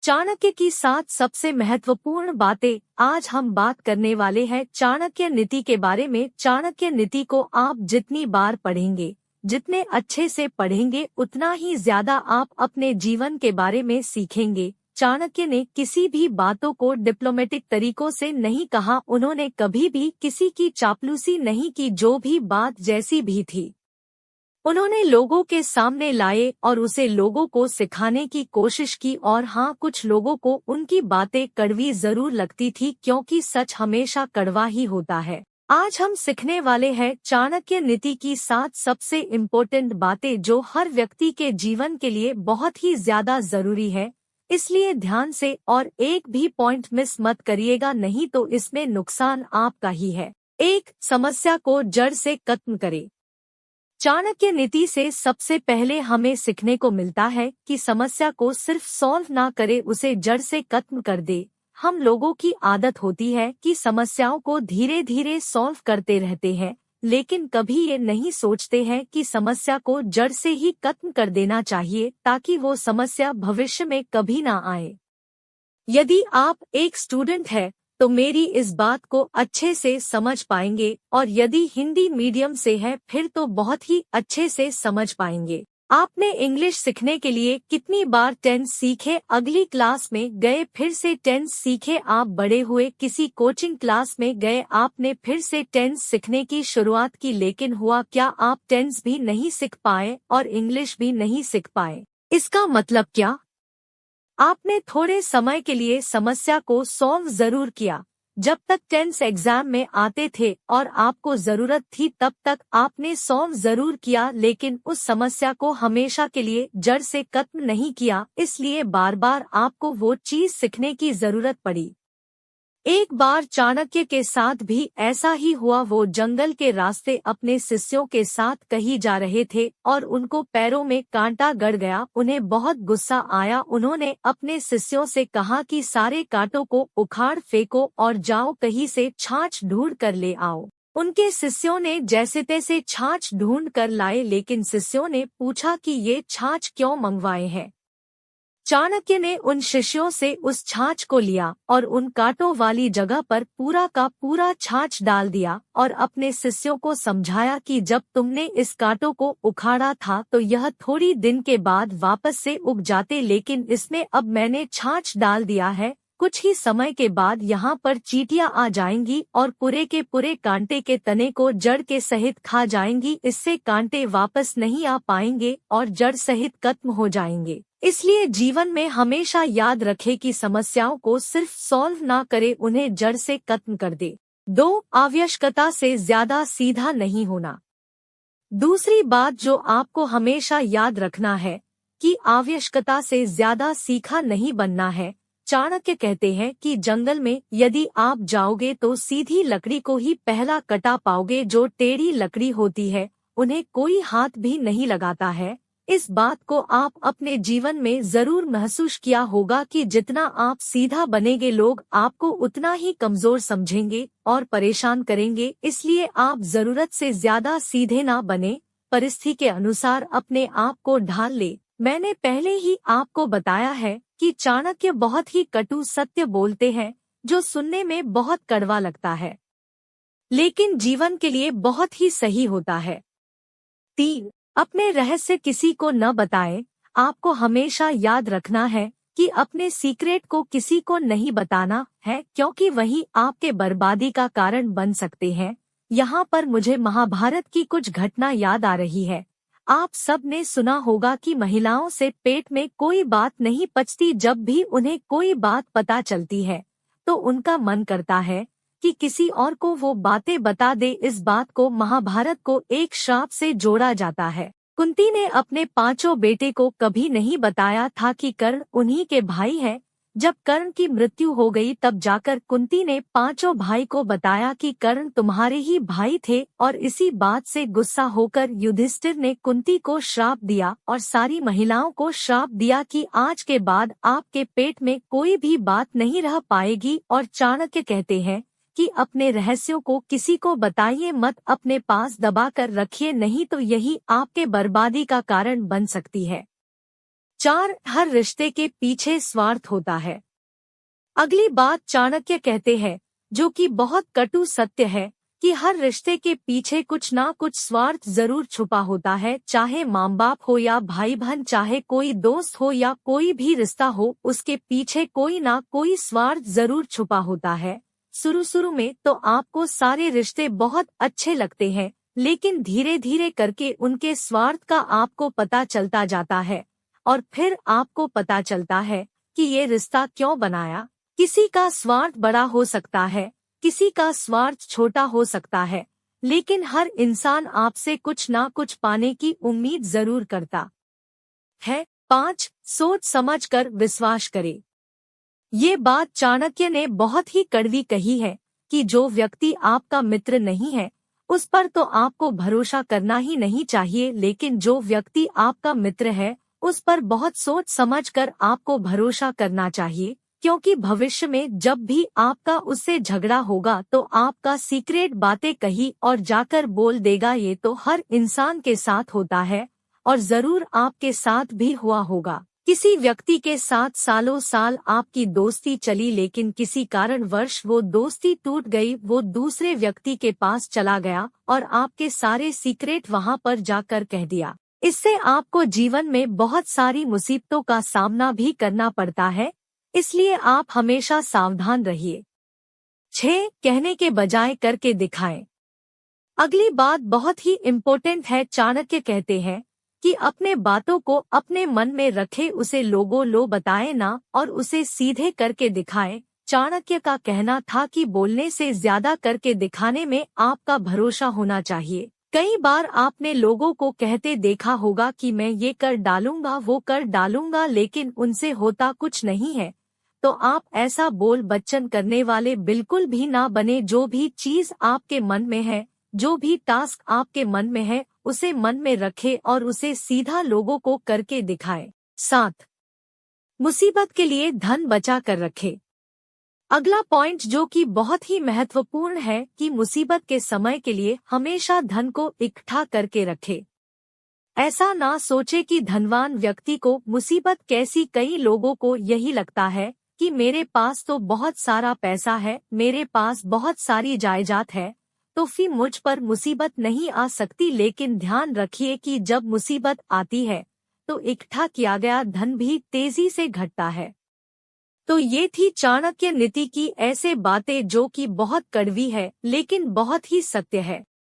चाणक्य की 7 सबसे महत्वपूर्ण बातें। आज हम बात करने वाले हैं चाणक्य नीति के बारे में। चाणक्य नीति को आप जितनी बार पढ़ेंगे, जितने अच्छे से पढ़ेंगे, उतना ही ज्यादा आप अपने जीवन के बारे में सीखेंगे। चाणक्य ने किसी भी बातों को डिप्लोमेटिक तरीकों से नहीं कहा। उन्होंने कभी भी किसी की चापलूसी नहीं की। जो भी बात जैसी भी थी, उन्होंने लोगों के सामने लाए और उसे लोगों को सिखाने की कोशिश की। और हाँ, कुछ लोगों को उनकी बातें कड़वी जरूर लगती थी, क्योंकि सच हमेशा कड़वा ही होता है। आज हम सीखने वाले हैं चाणक्य नीति की 7 सबसे इम्पोर्टेंट बातें, जो हर व्यक्ति के जीवन के लिए बहुत ही ज्यादा जरूरी है। इसलिए ध्यान से और एक भी पॉइंट मिस मत करिएगा, नहीं तो इसमें नुकसान आपका ही है। 1. समस्या को जड़ से खत्म करें। चाणक्य नीति से सबसे पहले हमें सीखने को मिलता है कि समस्या को सिर्फ सॉल्व ना करे, उसे जड़ से खत्म कर दे। हम लोगों की आदत होती है कि समस्याओं को धीरे धीरे सॉल्व करते रहते हैं, लेकिन कभी ये नहीं सोचते हैं कि समस्या को जड़ से ही खत्म कर देना चाहिए, ताकि वो समस्या भविष्य में कभी ना आए। यदि आप एक स्टूडेंट है तो मेरी इस बात को अच्छे से समझ पाएंगे, और यदि हिंदी मीडियम से है फिर तो बहुत ही अच्छे से समझ पाएंगे। आपने इंग्लिश सीखने के लिए कितनी बार टेंस सीखे? अगली क्लास में गए फिर से टेंस सीखे। आप बड़े हुए किसी कोचिंग क्लास में गए, आपने फिर से टेंस सीखने की शुरुआत की, लेकिन हुआ क्या? आप टेंस भी नहीं सीख पाए और इंग्लिश भी नहीं सीख पाए। इसका मतलब क्या? आपने थोड़े समय के लिए समस्या को सॉल्व जरूर किया, जब तक टेंस एग्जाम में आते थे और आपको जरूरत थी तब तक आपने सॉल्व जरूर किया, लेकिन उस समस्या को हमेशा के लिए जड़ से खत्म नहीं किया। इसलिए बार बार आपको वो चीज सीखने की जरूरत पड़ी। एक बार चाणक्य के साथ भी ऐसा ही हुआ। वो जंगल के रास्ते अपने शिष्यों के साथ कहीं जा रहे थे और उनको पैरों में कांटा गड़ गया। उन्हें बहुत गुस्सा आया। उन्होंने अपने शिष्यों से कहा कि सारे कांटों को उखाड़ फेंको और जाओ कहीं से छाछ ढूंढ कर ले आओ। उनके शिष्यों ने जैसे तैसे छाछ ढूंढ कर लाए, लेकिन शिष्यों ने पूछा कि ये छाछ क्यों मंगवाए हैं। चाणक्य ने उन शिष्यों से उस छाछ को लिया और उन कांटों वाली जगह पर पूरा का पूरा छाछ डाल दिया और अपने शिष्यों को समझाया कि जब तुमने इस कांटों को उखाड़ा था तो यह थोड़ी दिन के बाद वापस से उग जाते, लेकिन इसमें अब मैंने छाछ डाल दिया है। कुछ ही समय के बाद यहाँ पर चींटियां आ जाएंगी और पूरे के पूरे कांटे के तने को जड़ के सहित खा जाएंगी। इससे कांटे वापस नहीं आ पाएंगे और जड़ सहित खत्म हो जाएंगे। इसलिए जीवन में हमेशा याद रखें कि समस्याओं को सिर्फ सॉल्व ना करे, उन्हें जड़ से खत्म कर दे। 2. आवश्यकता से ज्यादा सीधा नहीं होना। दूसरी बात जो आपको हमेशा याद रखना है कि आवश्यकता से ज्यादा सीखा नहीं बनना है। चाणक्य कहते हैं कि जंगल में यदि आप जाओगे तो सीधी लकड़ी को ही पहला कटा पाओगे। जो टेढ़ी लकड़ी होती है उन्हें कोई हाथ भी नहीं लगाता है। इस बात को आप अपने जीवन में जरूर महसूस किया होगा कि जितना आप सीधा बनेंगे, लोग आपको उतना ही कमजोर समझेंगे और परेशान करेंगे। इसलिए आप जरूरत से ज्यादा सीधे ना बने, परिस्थिति के अनुसार अपने आप को ढाल ले। मैंने पहले ही आपको बताया है कि चाणक्य बहुत ही कटु सत्य बोलते हैं, जो सुनने में बहुत कड़वा लगता है, लेकिन जीवन के लिए बहुत ही सही होता है। 3. अपने रहस्य किसी को न बताएं। आपको हमेशा याद रखना है कि अपने सीक्रेट को किसी को नहीं बताना है, क्योंकि वही आपके बर्बादी का कारण बन सकते हैं। यहाँ पर मुझे महाभारत की कुछ घटना याद आ रही है। आप सब ने सुना होगा कि महिलाओं से पेट में कोई बात नहीं पचती। जब भी उन्हें कोई बात पता चलती है तो उनका मन करता है कि किसी और को वो बातें बता दे। इस बात को महाभारत को एक श्राप से जोड़ा जाता है। कुंती ने अपने 5 बेटे को कभी नहीं बताया था कि कर्ण उन्हीं के भाई हैं। जब कर्ण की मृत्यु हो गई तब जाकर कुंती ने 5 भाई को बताया कि कर्ण तुम्हारे ही भाई थे, और इसी बात से गुस्सा होकर युधिष्ठिर ने कुंती को श्राप दिया और सारी महिलाओं को श्राप दिया कि आज के बाद आपके पेट में कोई भी बात नहीं रह पाएगी। और चाणक्य कहते हैं कि अपने रहस्यों को किसी को बताइए मत, अपने पास दबा कर रखिए, नहीं तो यही आपके बर्बादी का कारण बन सकती है। 4. हर रिश्ते के पीछे स्वार्थ होता है। अगली बात चाणक्य कहते हैं, जो कि बहुत कटु सत्य है, कि हर रिश्ते के पीछे कुछ ना कुछ स्वार्थ जरूर छुपा होता है। चाहे माँ बाप हो या भाई बहन, चाहे कोई दोस्त हो या कोई भी रिश्ता हो, उसके पीछे कोई ना कोई स्वार्थ जरूर छुपा होता है। शुरू में तो आपको सारे रिश्ते बहुत अच्छे लगते हैं, लेकिन धीरे धीरे करके उनके स्वार्थ का आपको पता चलता जाता है, और फिर आपको पता चलता है कि ये रिश्ता क्यों बनाया। किसी का स्वार्थ बड़ा हो सकता है, किसी का स्वार्थ छोटा हो सकता है, लेकिन हर इंसान आपसे कुछ ना कुछ पाने की उम्मीद जरूर करता है। 5. सोच समझकर विश्वास करे। ये बात चाणक्य ने बहुत ही कड़वी कही है कि जो व्यक्ति आपका मित्र नहीं है, उस पर तो आपको भरोसा करना ही नहीं चाहिए, लेकिन जो व्यक्ति आपका मित्र है, उस पर बहुत सोच समझकर आपको भरोसा करना चाहिए, क्योंकि भविष्य में जब भी आपका उससे झगड़ा होगा तो आपका सीक्रेट बातें कही और जाकर बोल देगा। ये तो हर इंसान के साथ होता है, और जरूर आपके साथ भी हुआ होगा। किसी व्यक्ति के साथ सालों साल आपकी दोस्ती चली, लेकिन किसी कारणवश वो दोस्ती टूट गई, वो दूसरे व्यक्ति के पास चला गया और आपके सारे सीक्रेट वहां पर जाकर कह दिया। इससे आपको जीवन में बहुत सारी मुसीबतों का सामना भी करना पड़ता है, इसलिए आप हमेशा सावधान रहिए। 6. कहने के बजाय करके दिखाएं। अगली बात बहुत ही इम्पोर्टेंट है। चाणक्य कहते हैं कि अपने बातों को अपने मन में रखे, उसे लोगों बताए ना, और उसे सीधे करके दिखाएं। चाणक्य का कहना था कि बोलने से ज्यादा करके दिखाने में आपका भरोसा होना चाहिए। कई बार आपने लोगों को कहते देखा होगा कि मैं ये कर डालूंगा, वो कर डालूंगा, लेकिन उनसे होता कुछ नहीं है। तो आप ऐसा बोल बच्चन करने वाले बिल्कुल भी ना बने। जो भी चीज आपके मन में है, जो भी टास्क आपके मन में है, उसे मन में रखे और उसे सीधा लोगों को करके दिखाए। 7. मुसीबत के लिए धन बचा कर रखे। अगला पॉइंट जो कि बहुत ही महत्वपूर्ण है कि मुसीबत के समय के लिए हमेशा धन को इकट्ठा करके रखे। ऐसा ना सोचे कि धनवान व्यक्ति को मुसीबत कैसी। कई लोगों को यही लगता है कि मेरे पास तो बहुत सारा पैसा है, मेरे पास बहुत सारी जायदाद है, तो फिर मुझ पर मुसीबत नहीं आ सकती। लेकिन ध्यान रखिए कि जब मुसीबत आती है तो इकट्ठा किया गया धन भी तेजी से घटता है। तो ये थी चाणक्य नीति की ऐसे बातें जो कि बहुत कड़वी है, लेकिन बहुत ही सत्य है।